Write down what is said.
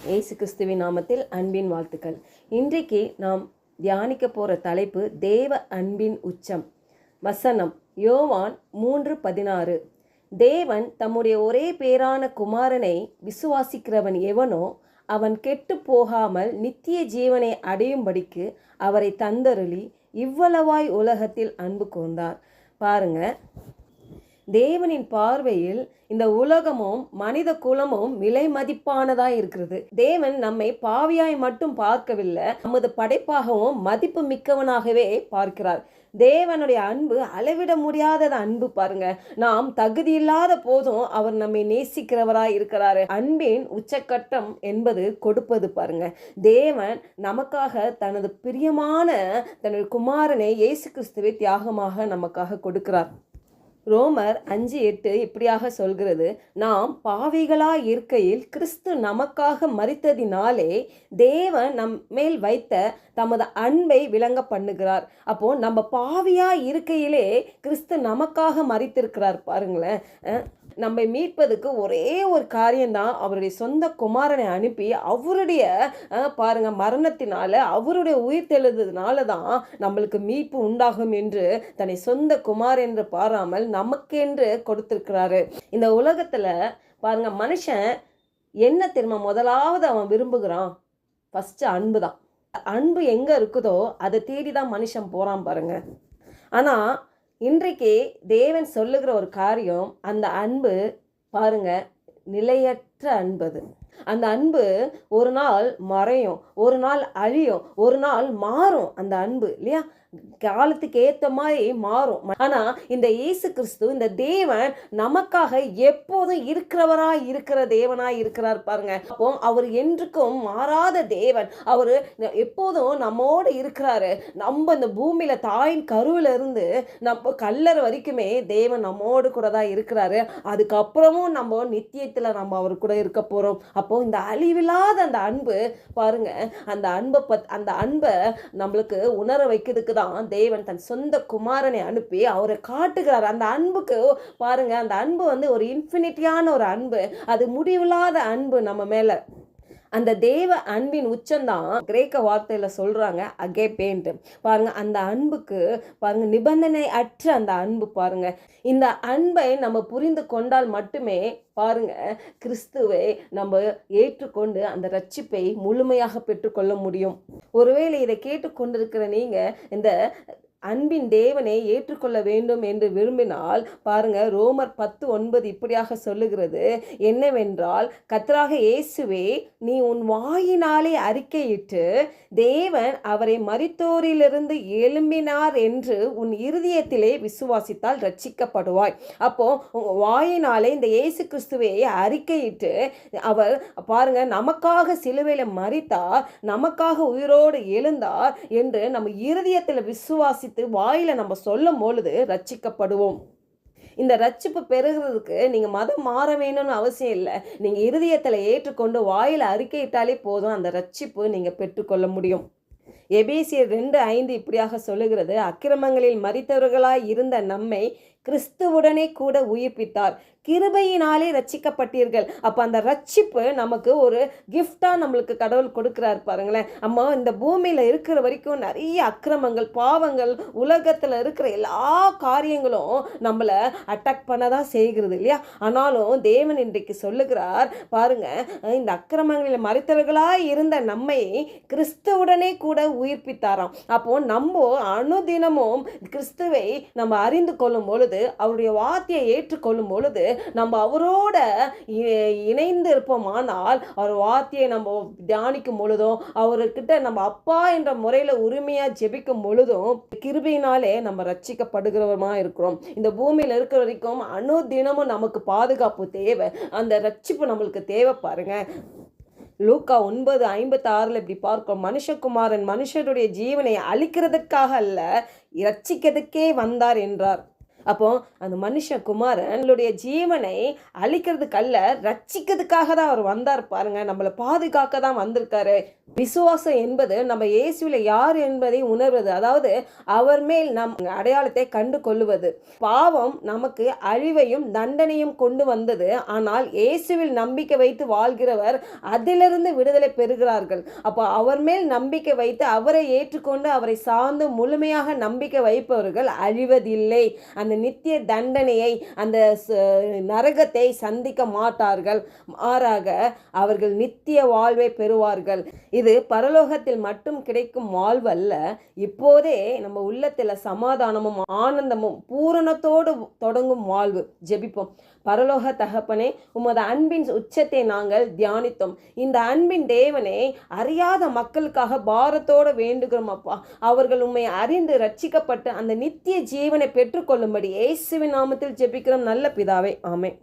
இயேசு கிறிஸ்துவின் நாமத்தில் அன்பின் வாழ்த்துக்கள். இன்றைக்கு நாம் தியானிக்க போகிற தலைப்பு தேவ அன்பின் உச்சம். வசனம் யோவான் 3:16. தேவன் தம்முடைய ஒரே பேரான குமாரனை விசுவாசிக்கிறவன் எவனோ அவன் கெட்டு போகாமல் நித்திய ஜீவனை அடையும்படிக்கு அவரை தந்தருளி இவ்வளவாய் உலகத்தில் அன்பு கூர்ந்தார். பாருங்க, தேவனின் பார்வையில் இந்த உலகமும் மனித குலமும் விலை மதிப்பானதாய் இருக்கிறது. தேவன் நம்மை பாவியாய் மட்டும் பார்க்கவில்லை, நமது படைப்பாகவும் மதிப்பு மிக்கவனாகவே பார்க்கிறார். தேவனுடைய அன்பு அளவிட முடியாத அன்பு. பாருங்க, நாம் தகுதி இல்லாத போதும் அவர் நம்மை நேசிக்கிறவராய் இருக்கிறாரு. அன்பின் உச்சக்கட்டம் என்பது கொடுப்பது. பாருங்க, தேவன் நமக்காக தனது பிரியமான தனது குமாரனை இயேசு கிறிஸ்துவை தியாகமாக நமக்காக கொடுக்கிறார். ரோமர் 5:8 இப்படியாக சொல்கிறது, நாம் பாவிகளாய் இருக்கையில் கிறிஸ்து நமக்காக மரித்ததினாலே தேவன் நம் மேல் வைத்த தமது அன்பை விளங்க பண்ணுகிறார். அப்போ நம்ம பாவியா இருக்கையிலே கிறிஸ்து நமக்காக மரித்திருக்கிறார். பாருங்களேன், நம்மை மீட்பதுக்கு ஒரே ஒரு காரியம்தான், அவருடைய சொந்த குமாரனை அனுப்பி அவருடைய பாருங்க மரணத்தினால அவருடைய உயிர் தெழுந்ததுனால தான் நம்மளுக்கு மீட்பு உண்டாகும் என்று தன்னை சொந்த குமார் என்று பாராமல் நமக்கென்று கொடுத்திருக்கிறாரு. இந்த உலகத்துல பாருங்க, மனுஷன் என்ன தெரியுமா முதலாவது அவன் விரும்புகிறான்? ஃபர்ஸ்ட் அன்பு தான். அன்பு எங்க இருக்குதோ அதை தேடி தான் மனுஷன் போறான். பாருங்க, ஆனா இன்றைக்கு தேவன் சொல்லுகிற ஒரு காரியம், அந்த அன்பு பாருங்க நிலையற்ற அன்பு. அந்த அன்பு ஒரு நாள் மறையும், ஒரு நாள் அழியும், ஒரு நாள் மாறும். அந்த அன்பு இல்லையா, காலத்துக்கு ஏற்ற மாதிரி மாறும். ஆனா இந்த இயேசு கிறிஸ்து, இந்த தேவன் நமக்காக எப்போதும் இருக்கிறவராய் இருக்கிற தேவனாய் இருக்கிறார். பாருங்க, அப்போ அவர் என்றுக்கும் மாறாத தேவன். அவரு எப்போதும் நம்மோடு இருக்கிறாரு. நம்ம இந்த பூமியில தாயின் கருவில இருந்து நம்ம கல்லறை வரைக்குமே தேவன் நம்மோடு கூட தான் இருக்கிறாரு. அதுக்கப்புறமும் நம்ம நித்தியத்துல நம்ம அவர் கூட இருக்க போறோம். அப்போ இந்த அழிவில்லாத அந்த அன்பு பாருங்க, அந்த அன்பை நம்மளுக்கு உணர வைக்கிறதுக்கு தேவன் தன் சொந்த குமாரனை அனுப்பி அவரை காட்டுகிறார். அந்த அன்புக்கு பாருங்க, அந்த அன்பு ஒரு இன்ஃபினிட்டியான ஒரு அன்பு, அது முடிவில்லாத அன்பு நம்ம மேல. அந்த தேவ அன்பின் உச்சம்தான் கிரேக்க வார்த்தையில சொல்றாங்க அகேப்பேன்ட்டு. பாருங்க, அந்த அன்புக்கு பாருங்க நிபந்தனை அற்ற அந்த அன்பு. பாருங்க, இந்த அன்பை நம்ம புரிந்து கொண்டால் மட்டுமே பாருங்க கிறிஸ்துவை நம்ம ஏற்றுக்கொண்டு அந்த ரட்சிப்பை முழுமையாக பெற்றுக்கொள்ள முடியும். ஒருவேளை இதை கேட்டுக்கொண்டிருக்கிற நீங்க இந்த அன்பின் தேவனை ஏற்றுக்கொள்ள வேண்டும் என்று விரும்பினால் பாருங்க, ரோமர் 10:9 இப்படியாக சொல்லுகிறது என்னவென்றால், கர்த்தராக இயேசுவே நீ உன் வாயினாலே அறிக்கையிட்டு தேவன் அவரை மரித்தோரிலிருந்து எழும்பினார் என்று உன் இருதயத்திலே விசுவாசித்தால் ரட்சிக்கப்படுவாய். அப்போ வாயினாலே இந்த இயேசு கிறிஸ்துவை அறிக்கையிட்டு அவர் பாருங்க நமக்காக சிலுவையில மரித்தார், நமக்காக உயிரோடு எழுந்தார் என்று நம்ம இருதயத்தில் விசுவாசி வாயில நம்ம சொல்லும் பொழுது ரட்சிக்கப்படுவோம். இந்த ரட்சிப்பு பெறுகிறதுக்கு நீங்க மதம் மாற வேணும்னு அவசியம் இல்லை. நீங்க இருதயத்துல ஏற்றுக்கொண்டு வாயில அறிக்கையிட்டாலே போதும், அந்த ரட்சிப்பு நீங்க பெற்றுக்கொள்ள முடியும். எபேசியர் 2:5 இப்படியாக சொல்லுகிறது, அக்கிரமங்களில் மரித்தவர்களாய் இருந்த நம்மை கிறிஸ்துவுடனே கூட உயிர்ப்பித்தார், கிருபையினாலே ரட்சிக்கப்பட்டீர்கள். அப்போ அந்த ரட்சிப்பு நமக்கு ஒரு கிஃப்டா நம்மளுக்கு கடவுள் கொடுக்கிறார். பாருங்களேன், நம்ம இந்த பூமியில இருக்கிற வரைக்கும் நிறைய அக்கிரமங்கள் பாவங்கள் உலகத்துல இருக்கிற எல்லா காரியங்களும் நம்மள அட்டாக் பண்ணதான் செய்கிறது இல்லையா. ஆனாலும் தேவன் இன்றைக்கு சொல்லுகிறார், பாருங்க இந்த அக்கிரமங்களில் மரித்தவர்களாய் இருந்த நம்மை கிறிஸ்துவுடனே கூட உயிர்ப்பித்தாராம். அப்போ நம்ம அனுதினமும் கிறிஸ்துவை நம்ம அறிந்து கொள்ளும் பொழுது, அவருடைய வார்த்தையை ஏற்றுக்கொள்ளும் பொழுது நம்ம அவரோட இணைந்து இருப்போமானால், அவர் வார்த்தையை நம்ம தியானிக்கும் பொழுதும் அவர்கிட்ட நம்ம அப்பா என்ற முறையில உரிமையா ஜெபிக்கும் பொழுதும் கிருபையினாலே நம்ம ரட்சிக்கப்படுகிறவமா இருக்கிறோம். இந்த பூமியில இருக்கிற வரைக்கும் அனுதினமும் நமக்கு பாதுகாப்பு தேவை, அந்த ரட்சிப்பு நம்மளுக்கு தேவை. பாருங்க, லூக்கா 9:56 இப்படி பார்க்கிறோம், மனுஷகுமாரன் மனுஷருடைய ஜீவனை அழிக்கிறதுக்காக அல்ல ரட்சிக்கிறதுக்கே வந்தார் என்றார். அப்போ அந்த மனுஷகுமாரனுடைய ஜீவனை அழிக்கிறதுக்கல்ல, ரட்சிக்கிறதுக்காக தான் அவர் வந்தார் பாருங்க. நம்மளை பாதுகாக்க தான் வந்திருக்காரு. விசுவாசம் என்பது நம்ம இயேசுவில் யார் என்பதை உணர்வது, அதாவது அவர் மேல் நம் அடையாளத்தை கண்டு கொள்ளுவது. பாவம் நமக்கு அழிவையும் தண்டனையும் கொண்டு வந்தது. ஆனால் இயேசுவில் நம்பிக்கை வைத்து வாழ்கிறவர் அதிலிருந்து விடுதலை பெறுகிறார்கள். அப்போ அவர் மேல் நம்பிக்கை வைத்து அவரை ஏற்றுக்கொண்டு அவரை சார்ந்து முழுமையாக நம்பிக்கை வைப்பவர்கள் அழிவதில்லை. அந்த நித்திய தண்டனையை, அந்த நரகத்தை சந்திக்க மாட்டார்கள். மாறாக அவர்கள் நித்திய வாழ்வை பெறுவார்கள். இது பரலோகத்தில் மட்டும் கிடைக்கும் வாழ்வு அல்ல, இப்போதே நம்ம உள்ளத்தில் சமாதானமும் ஆனந்தமும் பூரணத்தோடு தொடங்கும் வாழ்வு. ஜெபிப்போம். பரலோக தகப்பனே, உமது அன்பின் உச்சத்தை நாங்கள் தியானித்தோம். இந்த அன்பின் தேவனே, அறியாத மக்களுக்காக பாரத்தோடு வேண்டுகிறோம் அப்பா. அவர்கள் உம்மை அறிந்து ரட்சிக்கப்பட்டு அந்த நித்திய ஜீவனை பெற்றுக்கொள்ளும்படி இயேசுவின் நாமத்தில் ஜெபிக்கிறோம் நல்ல பிதாவே, ஆமென்.